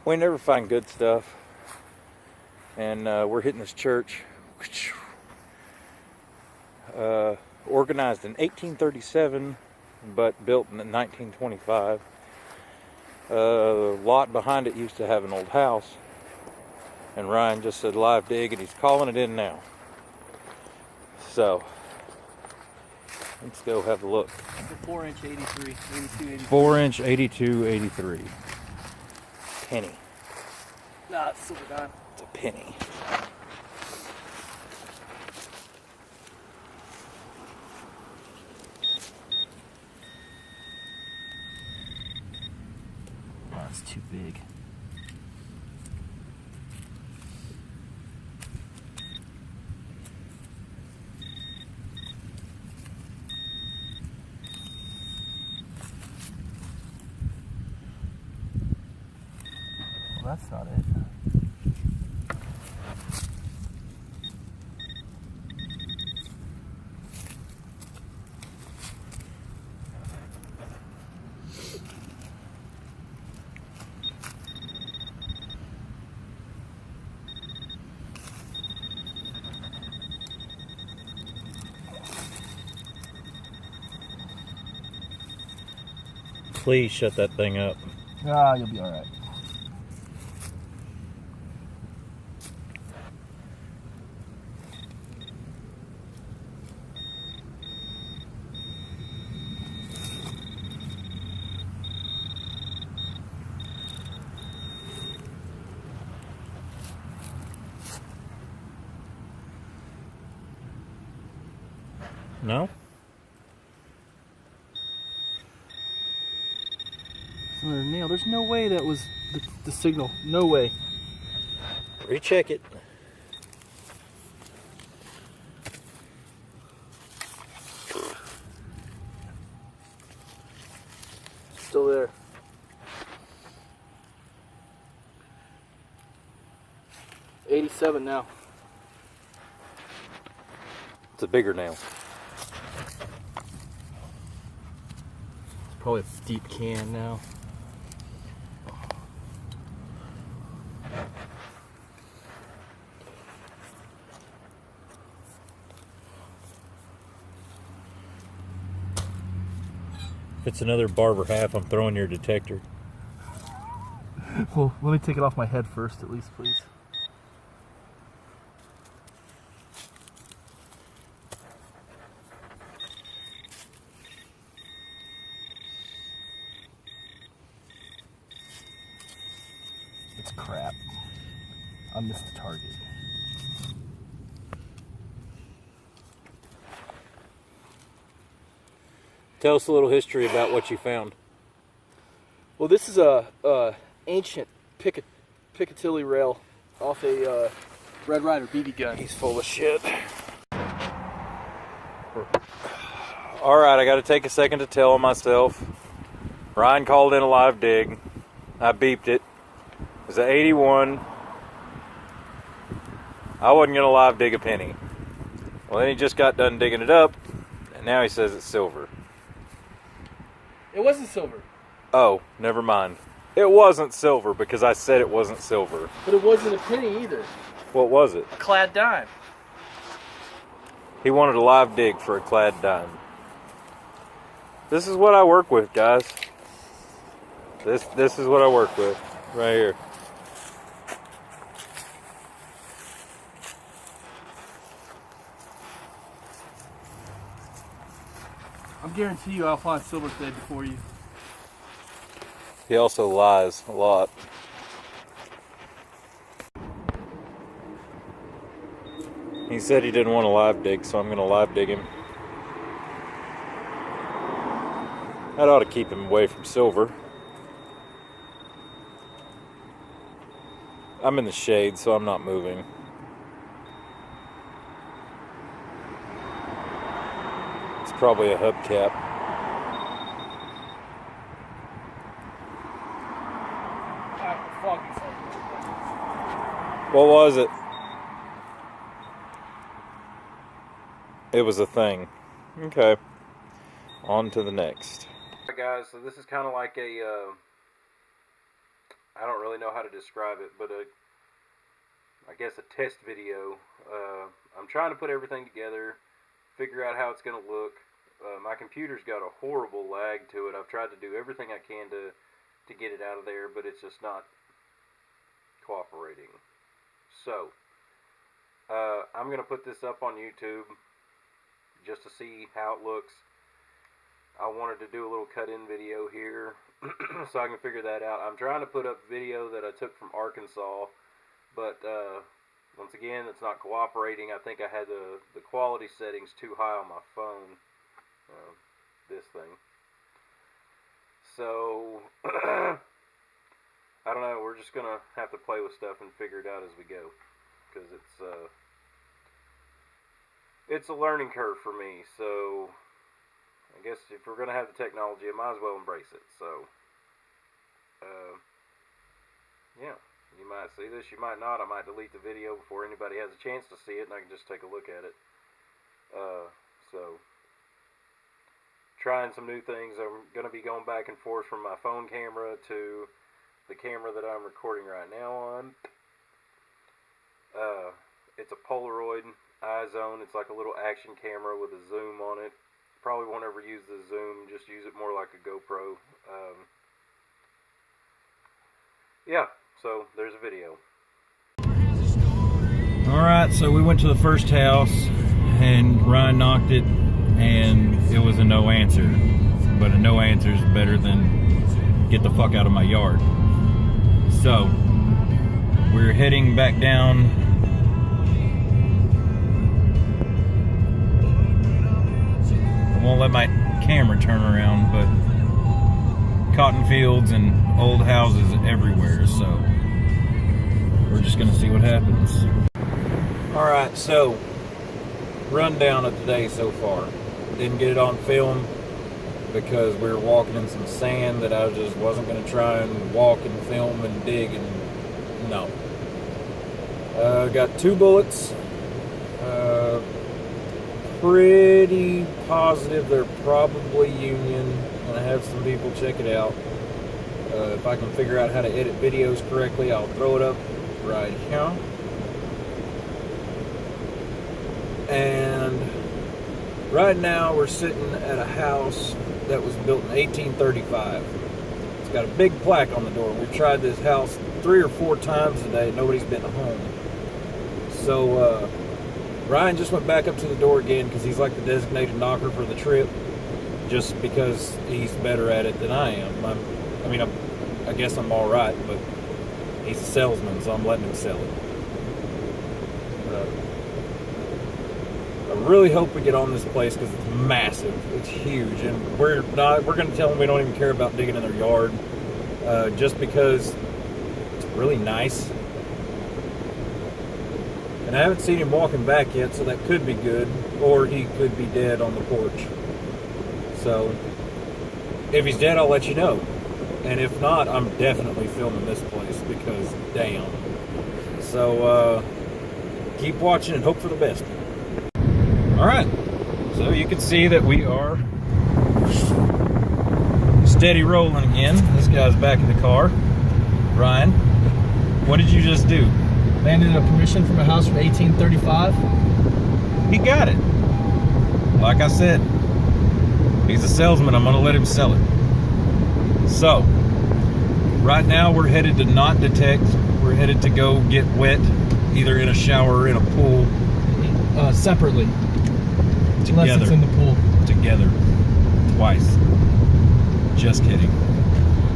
We never find good stuff. And we're hitting this church. Organized in 1837, but built in 1925. The lot behind it used to have an old house. And Ryan just said live dig, and he's calling it in now. So, let's go have a look. The 4-inch 82, 83. 4-inch 82, 83. Penny. Nah, it's silver dime. It's a penny. Oh, it's too big. Well, that's not it. Please shut that thing up. Ah, you'll be alright. No? Another nail. There's no way that was the signal. No way. Recheck it. Still there. $87 now. It's a bigger nail. It's probably a deep can now. If it's another barber half, I'm throwing your detector. Well, let me take it off my head first, at least, please. It's crap. I missed the target. Tell us a little history about what you found. Well, this is a ancient Picatinny rail off a Red Ryder BB gun. He's full of shit. Alright, I gotta take a second to tell myself. Ryan called in a live dig. I beeped it. It was an 81. I wasn't gonna live dig a penny. Well, then he just got done digging it up, and now he says it's silver. It wasn't silver. Oh, never mind. It wasn't silver because I said it wasn't silver. But it wasn't a penny either. What was it? A clad dime. He wanted a live dig for a clad dime. This is what I work with, guys. This is what I work with right here. I'm guarantee you I'll find silver today before you. He also lies a lot. He said he didn't want to live dig, so I'm going to live dig him. That ought to keep him away from silver. I'm in the shade, so I'm not moving. It's probably a hubcap. What was it? It was a thing. Okay. On to the next. Alright guys, so this is kind of like a I don't really know how to describe it, but I guess a test video. I'm trying to put everything together, figure out how it's going to look. My computer's got a horrible lag to it. I've tried to do everything I can to get it out of there, but it's just not cooperating. So, I'm going to put this up on YouTube just to see how it looks. I wanted to do a little cut-in video here so I can figure that out. I'm trying to put up video that I took from Arkansas, but once again, it's not cooperating. I think I had the quality settings too high on my phone, this thing. So, I don't know, we're just going to have to play with stuff and figure it out as we go, because it's a learning curve for me, so I guess if we're going to have the technology, I might as well embrace it. So, yeah, you might see this, you might not. I might delete the video before anybody has a chance to see it, and I can just take a look at it. So, trying some new things. I'm going to be going back and forth from my phone camera to the camera that I'm recording right now on. It's a Polaroid iZone. It's like a little action camera with a zoom on it. Probably won't ever use the zoom, just use it more like a GoPro. Yeah, so there's a video. Alright, so we went to the first house and Ryan knocked it and it was a no answer. But a no answer is better than get the fuck out of my yard. So, we're heading back down. I won't let my camera turn around, but cotton fields and old houses everywhere, so we're just gonna see what happens. Alright, so rundown of the day so far. Didn't get it on film because we were walking in some sand that I just wasn't gonna try and walk and film and dig, and no. Got 2 bullets. Pretty positive they're probably Union. Gonna have some people check it out. If I can figure out how to edit videos correctly, I'll throw it up right here. And right now we're sitting at a house that was built in 1835. It's got a big plaque on the door. We've tried this house 3 or 4 times today. Nobody's been home. So Ryan just went back up to the door again because he's like the designated knocker for the trip, just because he's better at it than I am. I guess I'm all right, but he's a salesman, so I'm letting him sell it. I really hope we get on this place because it's massive. It's huge, and we're going to tell them we don't even care about digging in their yard, just because it's really nice. And I haven't seen him walking back yet, so that could be good, or he could be dead on the porch. So, if he's dead, I'll let you know. And if not, I'm definitely filming this place because, damn. So, keep watching and hope for the best. Alright, so you can see that we are steady rolling again. This guy's back in the car. Ryan, what did you just do? Landed a permission from a house from 1835. He got it. Like I said, he's a salesman. I'm going to let him sell it. So, right now we're headed to not detect. We're headed to go get wet, either in a shower or in a pool. Separately. Together. Unless it's in the pool. Together. Twice. Just kidding.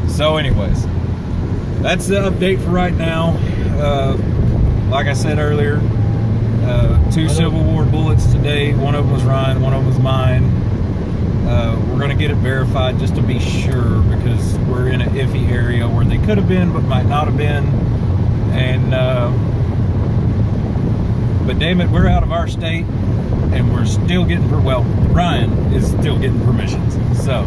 So anyways, that's the update for right now. Like I said earlier, 2 Civil War bullets today. One of them was Ryan, one of them was mine. We're going to get it verified just to be sure, because we're in an iffy area where they could have been but might not have been. And but damn it, we're out of our state and we're still getting, Ryan is still getting permissions. So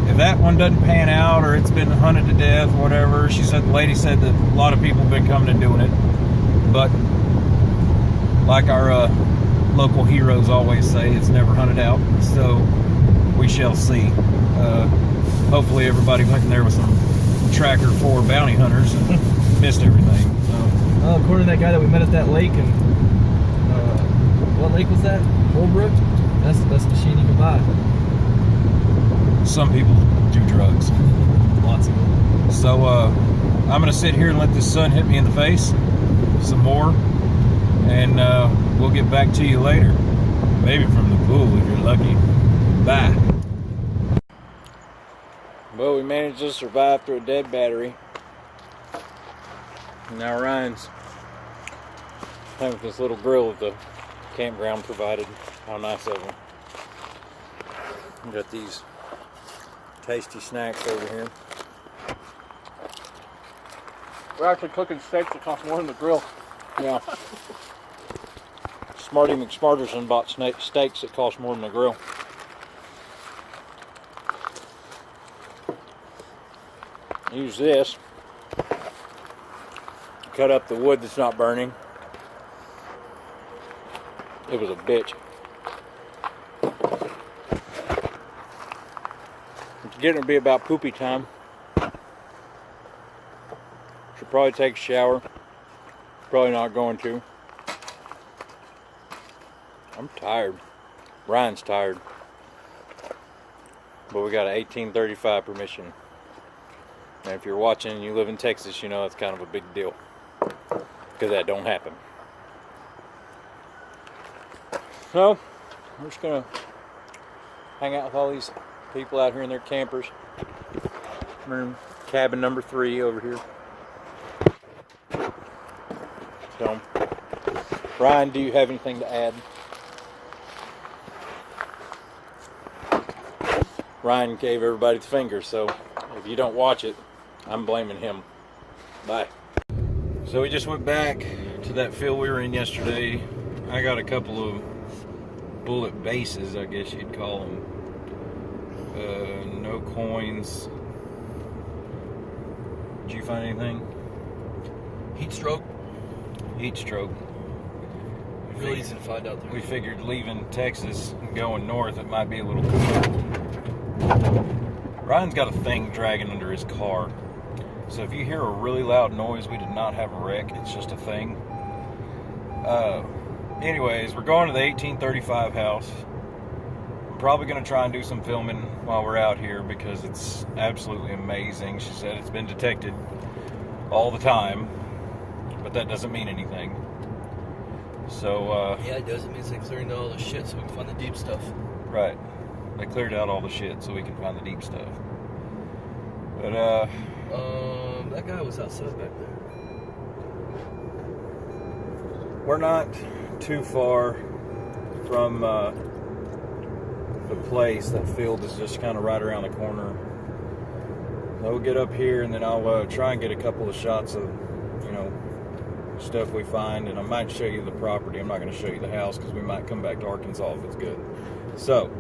if that one doesn't pan out, or it's been hunted to death, whatever, the lady said that a lot of people have been coming and doing it, but like our local heroes always say, it's never hunted out. So we shall see. Hopefully everybody went in there with some tracker for bounty hunters and missed everything. So. Well, according to that guy that we met at that lake, and what lake was that? Holbrook? That's the best machine you can buy. Some people do drugs. Lots of them. So I'm gonna sit here and let this sun hit me in the face some more, and we'll get back to you later. Maybe from the pool if you're lucky. Bye. Well, we managed to survive through a dead battery. Now Ryan's having this little grill that the campground provided. How nice of them. We got these tasty snacks over here. We're actually cooking steaks that cost more than the grill. Yeah. Smarty McSmarterson bought steaks that cost more than the grill. Use this. Cut up the wood that's not burning. It was a bitch. It's getting to be about poopy time. Should probably take a shower. Probably not going to. I'm tired. Ryan's tired. But we got an 1835 permission. And if you're watching and you live in Texas, you know that's kind of a big deal. Because that don't happen. So, we're just going to hang out with all these people out here in their campers. We're in cabin number 3 over here. So, Ryan, do you have anything to add? Ryan gave everybody the finger, so if you don't watch it, I'm blaming him. Bye. So we just went back to that field we were in yesterday. I got a couple of bullet bases, I guess you'd call them. No coins. Did you find anything? Heat stroke. Heat stroke. Really easy to find out there. We figured leaving Texas and going north, it might be a little cooler. Ryan's got a thing dragging under his car. So if you hear a really loud noise, we did not have a wreck. It's just a thing. Anyways, we're going to the 1835 house. I'm probably going to try and do some filming while we're out here because it's absolutely amazing. She said it's been detected all the time, but that doesn't mean anything. So, yeah, it does. It means they're clearing out all the shit so we can find the deep stuff. Right. They cleared out all the shit so we can find the deep stuff. But, that guy was outside back there. we're not too far from the place. That field is just kind of right around the corner. We'll get up here and then I'll try and get a couple of shots of, you know, stuff we find, and I might show you the property. I'm not going to show you the house because we might come back to Arkansas if it's good. So,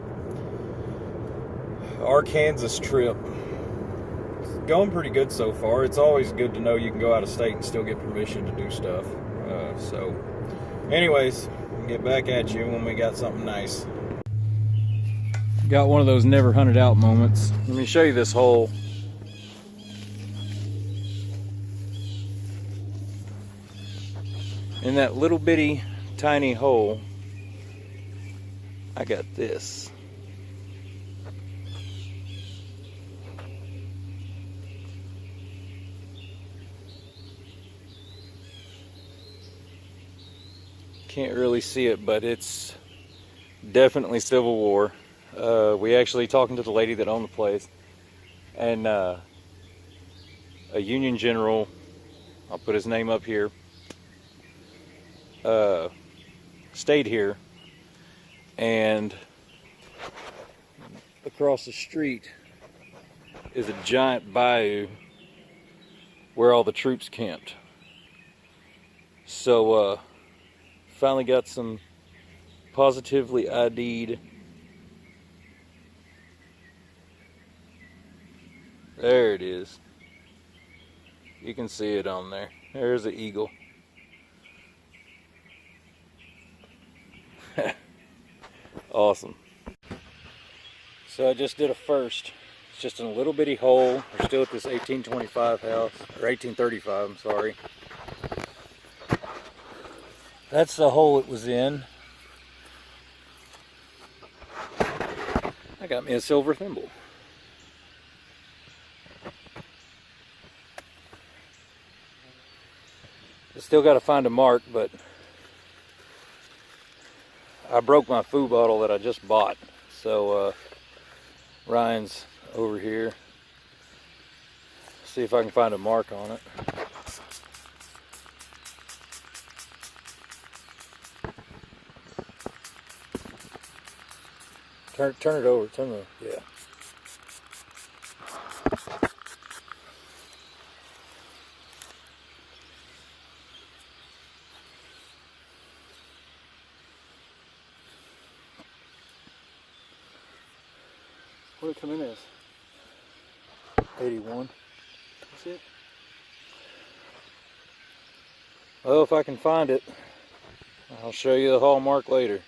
our Kansas trip, it's going pretty good so far. It's always good to know you can go out of state and still get permission to do stuff. So, anyways, we'll get back at you when we got something nice. Got one of those never hunted out moments. Let me show you this hole. In that little bitty tiny hole, I got this. Can't really see it, but it's definitely Civil War. We actually talking to the lady that owned the place, and a Union general, I'll put his name up here, stayed here, and across the street is a giant bayou where all the troops camped. So finally got some positively ID'd. There it is. You can see it on there. There's the eagle. Awesome. So I just did a first. It's just in a little bitty hole. We're still at this 1825 house, or 1835, I'm sorry. That's the hole it was in. I got me a silver thimble. I still got to find a mark, but I broke my food bottle that I just bought. So Ryan's over here. See if I can find a mark on it. Turn it over. Yeah. What did it come in as? 81. That's it? Well, if I can find it, I'll show you the hallmark later.